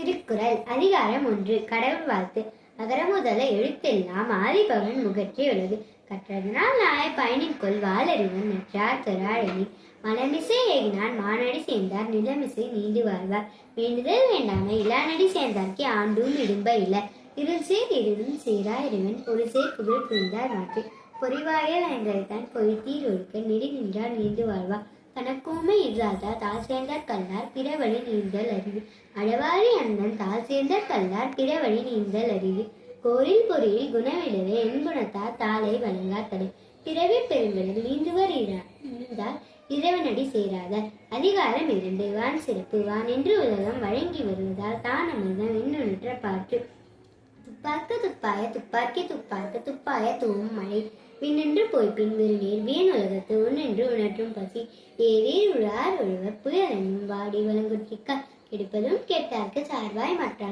திருக்குறள் அதிகாரம் 1 கடவுள் வாழ்த்து. அகர முதல எழுத்தெல்லாம் ஆதிபகவன் முகற்றே உலகு. கற்றதனால் நாய பயனின் கொள் வாளறிவன் நற்றார் தொழாழி. மனமிசை ஏகினான் மானடி சேர்ந்தார் நிலமிசை நீண்டு வாழ்வார். வேண்டுதல் வேண்டாமை இளாநடி சேர்ந்தார்க்கு ஆண்டும் இடும்ப இல்ல. இருள் சேர் இருளும் சேரா இறைவன் ஒரு சேர் புகழ் புரிந்தார் மாற்றி. பொறிவாயல் ஐந்தரைத்தான் பொய்த்தீர் ஒழுக்க நெறி நின்றார் நீண்டு வாழ்வார். தனக்கூமை இல்லாதார் தாழ் சேர்ந்தார் கல்லார் பிறவழி நீந்தல் அறிவு. அடவாரி அண்ணன் தாழ் சேர்ந்தார் கல்லார் பிறவழி நீந்தல் அறிவு. கோரில் பொறியில் குணவிடவே எண்குணத்தார் தாளை வழங்கார் தடை. பிறவி பெருங்கடல் நீந்துவர் நீந்தார் இறைவனடி சேராதார். அதிகாரம் 2 வான் சிறப்பு. வான் என்று உலகம் வழங்கி வருவதால் தான் அமிர்தம் இன்னொன்ற பாட்டு. துப்பார்க்க துப்பாய துப்பார்க்கி துப்பார்க்க துப்பாய தூவும் மழை. விண்ணென்று போய்பின் விருநீர் வீண் உலகத்து ஒன்றென்று உணற்றும் பசி. ஏரீர் உழார் ஒழுவர் புயலென்னும் வாடி வளங்குற்றிக்க. கெடுப்பதும் கெட்டார்க்கு சார்வாய் மாற்றான்.